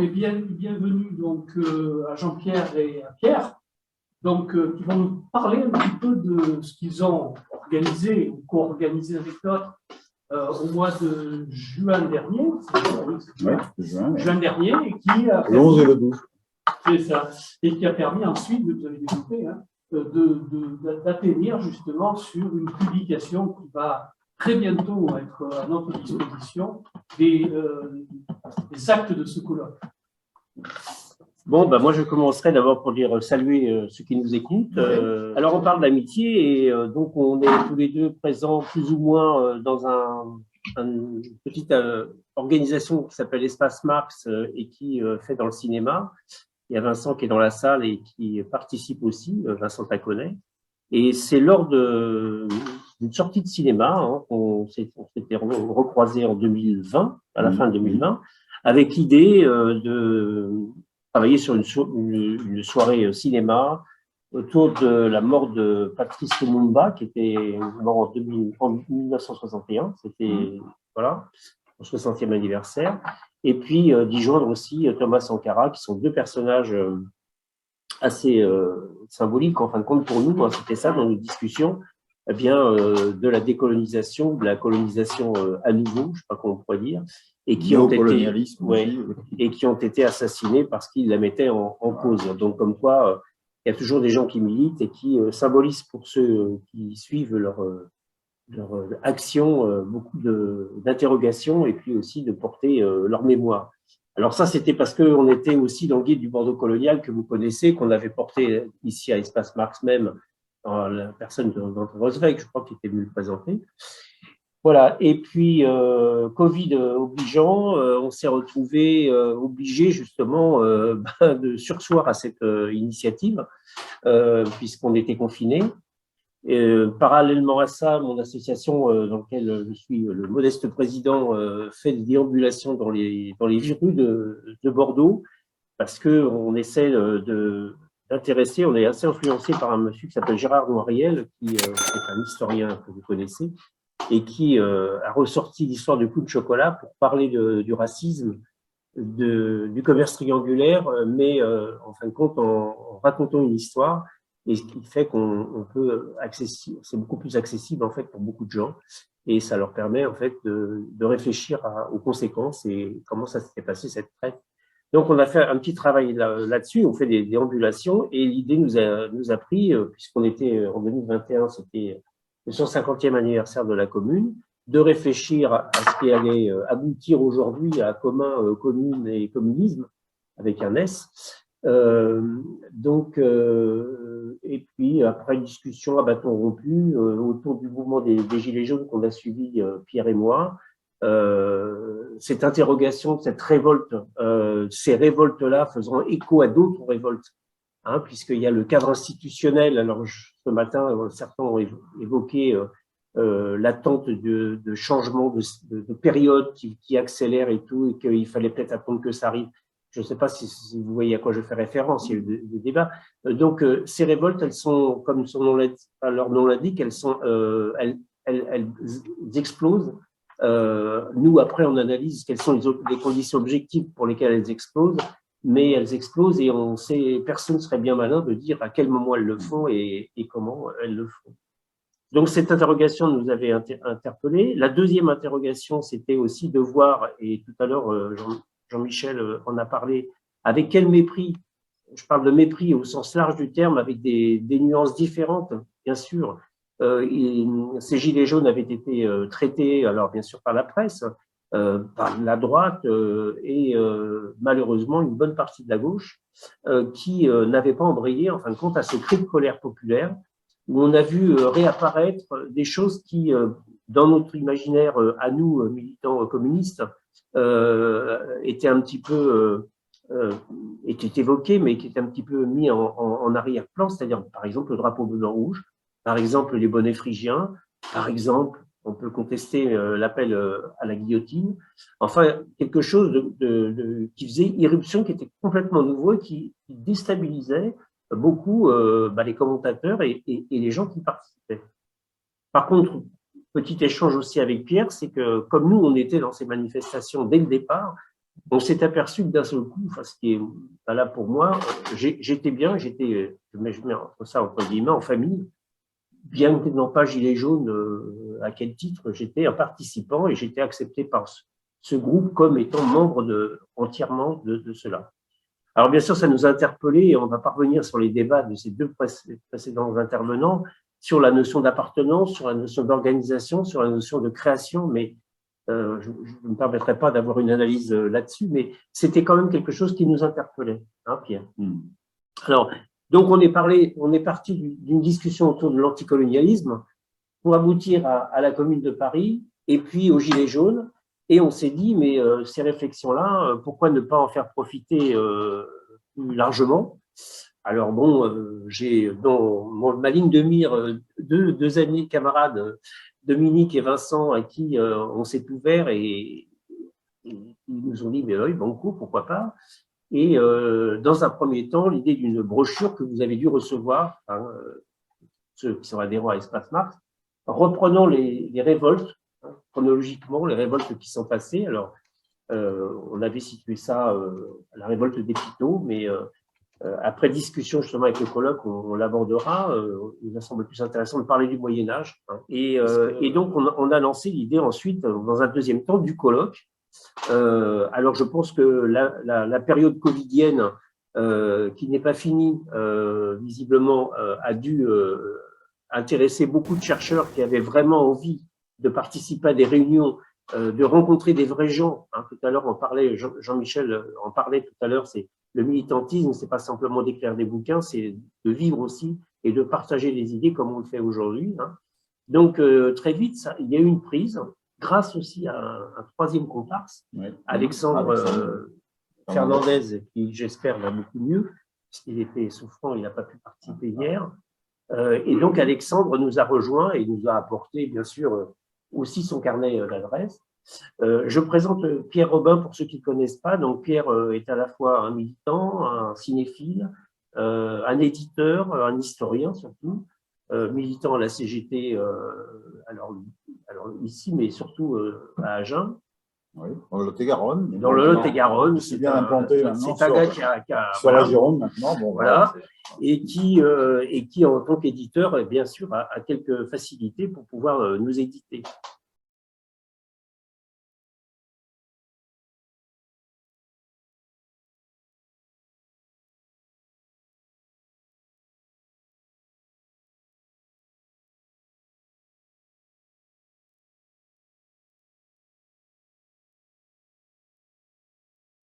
mais bienvenue donc à Jean-Pierre et à Pierre, donc qui vont nous parler un petit peu de ce qu'ils ont organisé ou co-organisé avec d'autres au mois de juin dernier. Juin dernier, et qui a le 11 et le 12. C'est ça, et qui a permis ensuite, vous avez développé, hein, d'atterrir justement sur une publication qui va très bientôt être à notre disposition des actes de ce colloque. Bon, ben moi je commencerai d'abord pour dire saluer ceux qui nous écoutent. Alors on parle d'amitié et donc on est tous les deux présents plus ou moins dans une petite organisation qui s'appelle Espace Marx et qui fait dans le cinéma. Il y a Vincent qui est dans la salle et qui participe aussi, Vincent Taconnet. Et c'est lors d'une sortie de cinéma, hein, on s'était recroisés en 2020, à la fin de 2020, avec l'idée de travailler sur une soirée cinéma autour de la mort de Patrice Lumumba, qui était mort en 1961. C'était, voilà, au 60e anniversaire. Et puis d'y joindre aussi Thomas Sankara, qui sont deux personnages assez symboliques, en fin de compte, pour nous. Hein, c'était ça dans nos discussions, eh bien, de la décolonisation, de la colonisation à nouveau, je ne sais pas comment on pourrait dire, et qui ont été assassinés parce qu'ils la mettaient en cause. Donc, comme quoi, il y a toujours des gens qui militent et qui symbolisent pour ceux qui suivent leur action, beaucoup d'interrogations et puis aussi de porter leur mémoire. Alors ça, c'était parce qu'on était aussi dans le guide du Bordeaux colonial que vous connaissez, qu'on avait porté ici à Espace Marx même, la personne d'André Rosweg, je crois, qui était venu le présenter. Voilà, et puis Covid obligeant, on s'est retrouvé obligé justement de surseoir à cette initiative, puisqu'on était confinés. Parallèlement à ça, mon association, dans laquelle je suis le modeste président, fait des déambulations dans les rues de Bordeaux, parce qu'on essaie d'intéresser, on est assez influencé par un monsieur qui s'appelle Gérard Noiriel, qui est un historien que vous connaissez, et qui a ressorti l'histoire du clou de chocolat pour parler du racisme, du commerce triangulaire, mais en fin de compte en racontant une histoire. Et ce qui fait qu'on peut c'est beaucoup plus accessible en fait pour beaucoup de gens, et ça leur permet en fait de réfléchir aux conséquences et comment ça s'était passé cette traite. Donc on a fait un petit travail là-dessus, on fait des déambulations, et l'idée nous a pris, puisqu'on était en 2021, c'était le 150e anniversaire de la commune, de réfléchir à ce qui allait aboutir aujourd'hui à commun, commune et communisme avec un S. Et puis après une discussion à bâton rompu autour du mouvement des Gilets jaunes qu'on a suivi, Pierre et moi, cette interrogation, cette révolte, ces révoltes-là faisant écho à d'autres révoltes, hein, puisqu'il y a le cadre institutionnel. Alors ce matin, certains ont évoqué l'attente de changement de période qui accélère et tout, et qu'il fallait peut-être attendre que ça arrive. Je ne sais pas si vous voyez à quoi je fais référence, il y a eu des débats. Donc, ces révoltes, elles sont, comme leur nom l'indique, elles explosent. Nous, après, on analyse quelles sont les conditions objectives pour lesquelles elles explosent, mais elles explosent et personne ne serait bien malin de dire à quel moment elles le font et comment elles le font. Donc, cette interrogation nous avait interpellés. La deuxième interrogation, c'était aussi de voir, et tout à l'heure, Jean-Michel en a parlé, avec quel mépris, je parle de mépris au sens large du terme, avec des nuances différentes, bien sûr. Ces gilets jaunes avaient été traités, alors bien sûr par la presse, par la droite et malheureusement une bonne partie de la gauche qui n'avait pas embrayé, en fin de compte, à ce cri de colère populaire, où on a vu réapparaître des choses qui, dans notre imaginaire, à nous, militants communistes, était un petit peu était évoqué, mais qui était un petit peu mis en arrière-plan, c'est-à-dire par exemple le drapeau bleu-blanc-rouge, par exemple les bonnets phrygiens, par exemple on peut contester l'appel à la guillotine, enfin quelque chose qui faisait irruption, qui était complètement nouveau et qui déstabilisait beaucoup les commentateurs et les gens qui participaient. Par contre, petit échange aussi avec Pierre, c'est que comme nous, on était dans ces manifestations dès le départ, on s'est aperçu que d'un seul coup, enfin, ce qui est pas là pour moi, j'étais bien, je mets ça entre guillemets, en famille, bien que n'étant pas gilet jaune, à quel titre, j'étais un participant et j'étais accepté par ce groupe comme étant membre entièrement de cela. Alors bien sûr, ça nous a interpellés et on va pas revenir sur les débats de ces deux précédents intervenants sur la notion d'appartenance, sur la notion d'organisation, sur la notion de création, mais je ne me permettrai pas d'avoir une analyse là-dessus, mais c'était quand même quelque chose qui nous interpellait, hein, Pierre. Alors, donc on est parti d'une discussion autour de l'anticolonialisme pour aboutir à la Commune de Paris et puis aux Gilets jaunes. Et on s'est dit, mais ces réflexions-là, pourquoi ne pas en faire profiter plus largement? Alors bon, j'ai dans ma ligne de mire deux amis camarades, Dominique et Vincent, à qui on s'est ouvert et ils nous ont dit, mais oui, banco, pourquoi pas? Et dans un premier temps, l'idée d'une brochure que vous avez dû recevoir, hein, ceux qui sont adhérents à Espace Mars, reprenant les révoltes, hein, chronologiquement, les révoltes qui sont passées. Alors, on avait situé ça à la révolte des Pitots, mais après discussion justement avec le colloque, on l'abordera. Il me semble plus intéressant de parler du Moyen-Âge. Hein. Et donc, on a lancé l'idée ensuite, dans un deuxième temps, du colloque. Alors, je pense que la période covidienne, qui n'est pas finie, visiblement, a dû intéresser beaucoup de chercheurs qui avaient vraiment envie de participer à des réunions, de rencontrer des vrais gens. Hein. Tout à l'heure, on parlait, Jean-Michel en parlait tout à l'heure, c'est le militantisme, c'est pas simplement d'écrire des bouquins, c'est de vivre aussi et de partager des idées comme on le fait aujourd'hui. Hein. Donc, très vite, il y a eu une prise, grâce aussi à un troisième comparse, ouais. Alexandre Fernandez, qui j'espère va beaucoup mieux, parce qu'il était souffrant, il n'a pas pu participer hier. Et donc Alexandre nous a rejoints et nous a apporté bien sûr aussi son carnet d'adresses. Je présente Pierre Robin pour ceux qui ne connaissent pas. Donc Pierre est à la fois un militant, un cinéphile, un éditeur, un historien surtout, militant à la CGT, alors ici, mais surtout à Agen. Oui, dans le Lot-et-Garonne. Dans le Lot-et-Garonne, c'est bien implanté maintenant. C'est un gars qui a sur la Gironde maintenant. Bon, voilà, et qui en tant qu'éditeur, bien sûr, a quelques facilités pour pouvoir nous éditer.